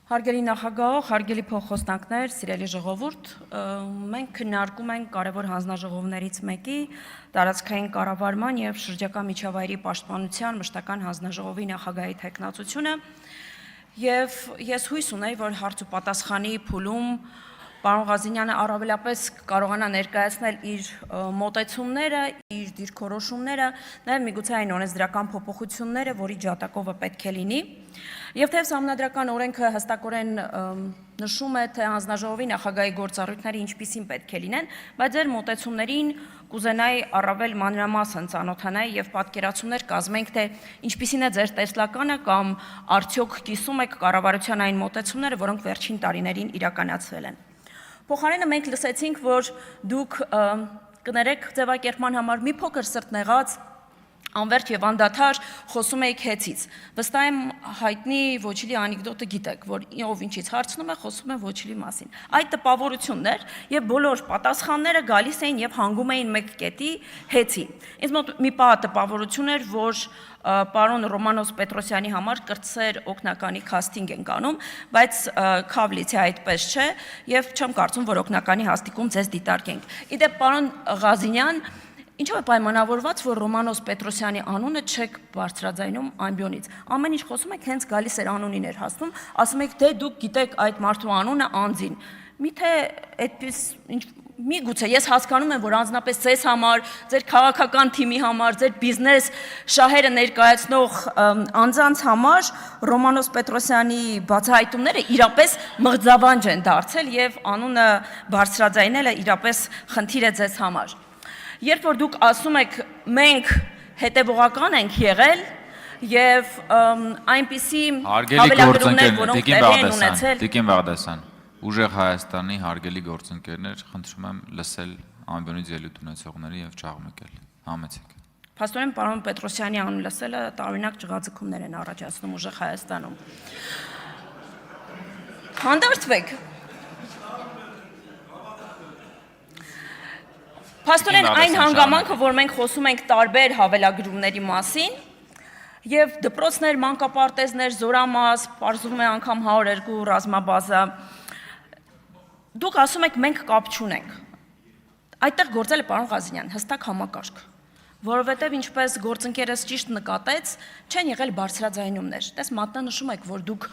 Հարգելի նախագահ, հարգելի փոխխոսնակներ, սիրելի ժողովուրդ, մենք քննարկում ենք կարևոր հանձնաժողովներից մեկի տարածքային կառավարման եւ շրջակա միջավայրի պաշտպանության մշտական հանձնաժողովի նախագահի թեկնածությունը եւ ես հույս ունեի, որ հարց ու պատասխանի փուլում պարոն Ղազինյանը առավելապես կարողանա ներկայացնել իր մոտեցումները, իր դիրքորոշումները, նաև միգուցե այն օրենսդրական փոփոխությունները, որի ջատագովը պետք է լինի։ Եվ թեև Սահմանադրական օրենքը հստակորեն նշում է, թե հանձնաժողովի նախագահի գործառույթները ինչպիսին պետք է լինեն, բայց ձեր մոտեցումներին կուզենայի առավել մանրամասն ծանոթանալ եւ պատկերացումներ կազմենք, թե ինչպիսին է ձեր տեսլականը կամ արդյոք կիսում եք կառավարության այն մոտեցումները, որոնք վերջին տարիներին իրականացվել են։ Փոխարենը մենք լսեցինք, որ դուք կներեք ձևակերպման համար մի փոքր սրտնեղած, անվերջ եւ անդադար խոսում եք հեծից։ Վստահ եմ հայտնի Ոչիլի անեկդոտը գիտեք, որ ով ինչից հարցնում է, խոսում է Ոչիլի մասին։ Այդ տպավորությունն էր եւ բոլոր պատասխանները գալիս էին եւ հանգում էին մեկ կետի հեծի։ Ինձ մոտ մի պահ տպավորություն էր, որ պարոն Ռոմանոս Պետրոսյանի համար կրտսեր օգնականի քաստինգ են անում, բայց քավլիցի այդպես չէ եւ չեմ կարծում, որ օգնականի հաստիկում ձեզ դիտարկենք։ Իդեպ պարոն Ղազինյան, ինչով է պայմանավորված, որ Ռոմանոս Պետրոսյանի անունը չեք բարձրաձայնում ամբիոնից։ Ամեն ինչ խոսում եք, հենց գալիս էր անունին էր հասնում, ասում եք, թե դուք գիտեք այդ մարդու անունը անձին։ Միթե այդպես միգուցե ես հասկանում եմ, որ անձնապես ձեզ համար, ձեր քաղաքական թիմի համար, ձեր բիզնես շահերը ներկայացնող անձանց համար Ռոմանոս Պետրոսյանի բացահայտումները իրապես մղձավանջ են դարձել եւ անունը բարձրաձայնելը իրապես խնդիր է ձեզ համար։ Երբ որ դուք ասում եք մենք հետևողական ենք եղել եւ այնպիսի հավելագրումներ, որոնք տեղի են ունեցել, Տիկին Բաղդասյան, Ուժեղ Հայաստանի հարգելի գործընկերներ, խնդրում եմ լսել ամբիոնից ելույթ ունեցողների եւ չաղմկել։ Համեցեք։ Փաստորեն պարոն Պետրոսյանի անուն լսելը տարօրինակ ճղաձգումներ են առաջացնում Ուժեղ Հայաստանում։ Հանդարտվեք։ Փաստորեն այն հանգամանքը, որ մենք խոսում ենք տարբեր հավելագրումների մասին, եւ դպրոցներ, մանկապարտեզներ, զորամաս, պարզվում է անգամ 102 ռազմաբազա, դուք ասում եք մենք կապ չունենք։ Այդտեղ գործել է պարոն Ղազինյան, հստակ համակարգ, որովհետեւ ինչպես գործընկերս ճիշտ նկատեց, չեն եղել բարձրաձայնումներ։ Տես մատնանշում եք, որ դուք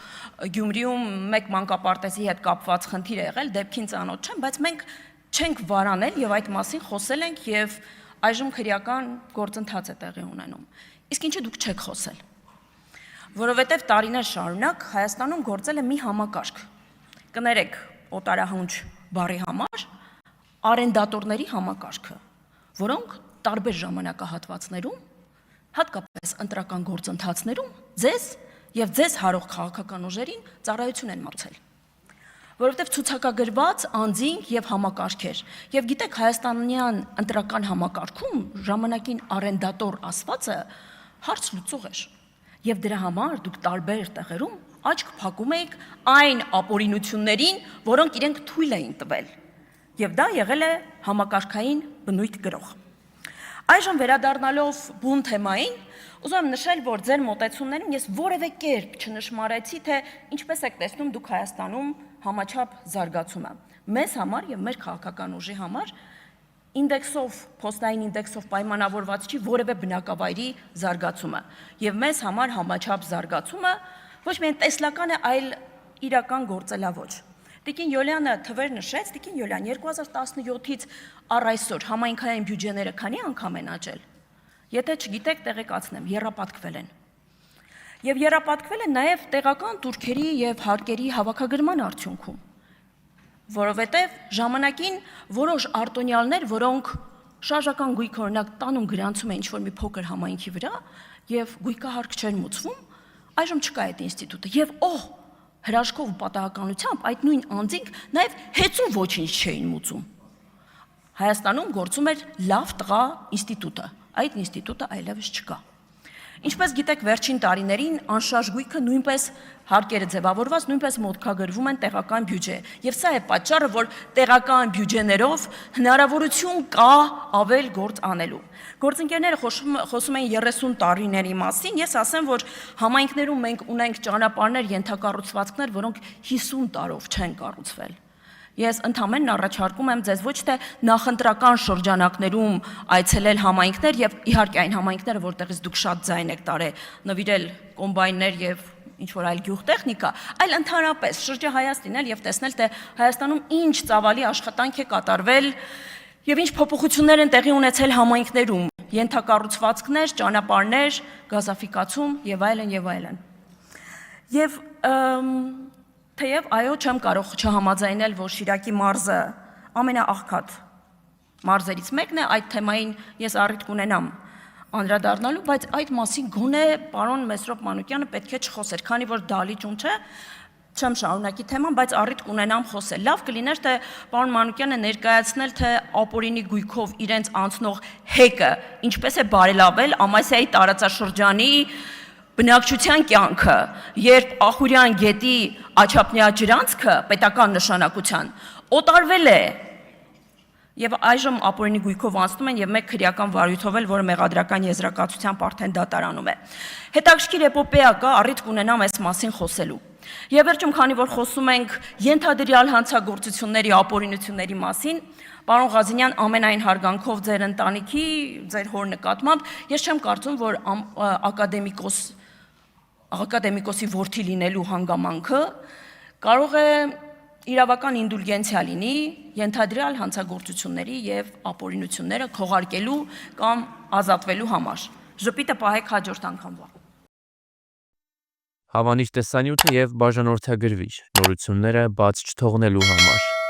Գյումրիում մեկ մանկապարտեզի հետ կապված խնդիր է եղել, դեպքին ծանոթ չեմ, բայց մենք չենք վարանել եւ այդ մասին խոսել ենք եւ այժմ քրեական գործընթաց է տեղի ունենում։ Իսկ ինչու դուք չեք խոսել։ Որովհետեւ տարիներ շարունակ Հայաստանում գործել է մի համակարգ։ Կներեք օտարահունչ բառի համար արենդատորների համակարգը, որոնք տարբեր ժամանակահատվածներում, հատկապես ընտրական գործընթացներում ձեզ եւ ձեզ հարող քաղաքական ուժերին ծառայություն են մատուցել։ Որովհետև ցուցակագրված անձինք եւ համակարգեր։ Եվ գիտեք, հայաստանյան ընտրական համակարգում ժամանակին արենդատոր ասվածը հարց լուծող էր։ Եվ դրա համար դուք տարբեր տեղերում աչք փակում եք այն ապօրինություններին, որոնք իրենք թույլ էին տվել։ Եվ դա եղել է համակարգային բնույթ գրող։ Այժմ վերադառնալով բուն թեմային, ուզում եմ նշել, որ ձեր մոտեցումներում ես որևէ կերպ չնշմարեցի, թե ինչպես եք տեսնում դուք Հայաստանում համաչափ զարգացումը։ Մեզ համար եւ մեր քաղաքական ուժի համար ինդեքսով, փոստային ինդեքսով պայմանավորված չի որևէ բնակավայրի զարգացումը։ Եւ մեզ համար համաչափ զարգացումը ոչ միայն տեսլական է, այլ իրական գործելավոճ։ Տիկին Յոլյանը թվեր նշեց, Տիկին Յոլյան 2017-ից առ այսօր համայնքային բյուջեները քանի անգամ են աճել։ Եթե չգիտեք, տեղեկացնեմ, եռապատկվել են։ Եվ եռապատկվել են նաև տեղական турքերի եւ հարկերի հավաքագրման արդյունքում, որովհետեւ ժամանակին որոշ արտոնյալներ, որոնք շարժական գույք օրինակ տանում գրանցում են ինչ-որ մի փոքր համայնքի վրա եւ գույքահարկ չեն մուծվում, այժմ չկա այդ ինստիտուտը եւ հրաշքով ու պատահականությամբ այդ նույն անձինք նաև հեծում ոչինչ չէին մուծում։ Հայաստանում գործում էր լավ տղա ինստիտուտը, այդ ինստիտուտը այլևս չկա։ Ինչպես գիտեք, վերջին տարիներին անշարժ գույքը նույնպես հարկերը ձևավորված, նույնպես մոտքագրվում են տեղական բյուջե։ Եվ սա է պատճառը, որ տեղական բյուջեներով հնարավորություն կա ավել գործ անելու։ Գործընկերները խոսում են 30 տարիների մասին, ես ասեմ, որ համայնքներում մենք ունենք ճանապարհներ, ենթակառուցվածքներ, որոնք 50 տարով չեն կառուցվել։ Ես ընդհանրապես առաջարկում եմ ձեզ ոչ թե նախընտրական շրջանակներում այցելել համայնքներ եւ իհարկե այն համայնքները, որտեղից դուք շատ ձայն եք տարել, նվիրել կոմբայններ եւ ինչ-որ այլ գյուղտեխնիկա, այլ ընդհանրապես շրջահայաց լինել եւ տեսնել, թե Հայաստանում ինչ ծավալի աշխատանք է կատարվել եւ ինչ փոփոխություններ են տեղի ունեցել համայնքներում, ենթակառուցվածքներ, ճանապարհներ, գազաֆիկացում եւ այլն եւ այլն։ Եվ թեև այո, չեմ կարող չհամաձայնել, որ Շիրակի մարզը ամենաաղքատ մարզերից մեկն է, այդ թեմային ես առիթ կունենամ անդրադառնալու, բայց այդ մասին գոնե պարոն Մեսրոպ Մանուկյանը պետք է չխոսեր, քանի որ դալիճում չէ, չեմ շարունակի թեման, բայց առիթ կունենամ խոսել։ Լավ կլիներ, թե պարոն Մանուկյանը ներկայացնել, թե ապօրինի գույքով իրենց անցնող հեկը ինչպես է բարելավել Ամասիայի տարածաշրջանի բնակչության կյանքը, երբ Ախուրյան գետի Աչափնյա ջրանցքը պետական նշանակության օտարվել է եւ այժմ ապօրինի գույքով անցնում են եւ մեկ քրեական վարույթով էլ, որը մեղադրական եզրակացությամբ արդեն դատարանում է։ Հետաքրքիր էպոպեա կա, առիթ կունենամ այս մասին խոսելու։ Եվ վերջում, քանի որ խոսում ենք ենթադրյալ հանցագործությունների ապօրինությունների մասին, պարոն Ղազինյան, ամենայն հարգանքով ձեր ընտանիքի, ձեր հոր նկատմամբ, ես չեմ կարծում, որ ակադեմիկոսի որդի լինելու հանգամանքը կարող է իրավական ինդուլգենցիա լինի ենթադրյալ հանցագործությունների եւ ապօրինությունները քողարկելու կամ ազատվելու համար։ Ժպիտը պահեք հաջորդ անգամվա։ Հավանիր տեսանյութը եւ բաժանորդագրվիչ նորությունները բաց չթողնելու համար։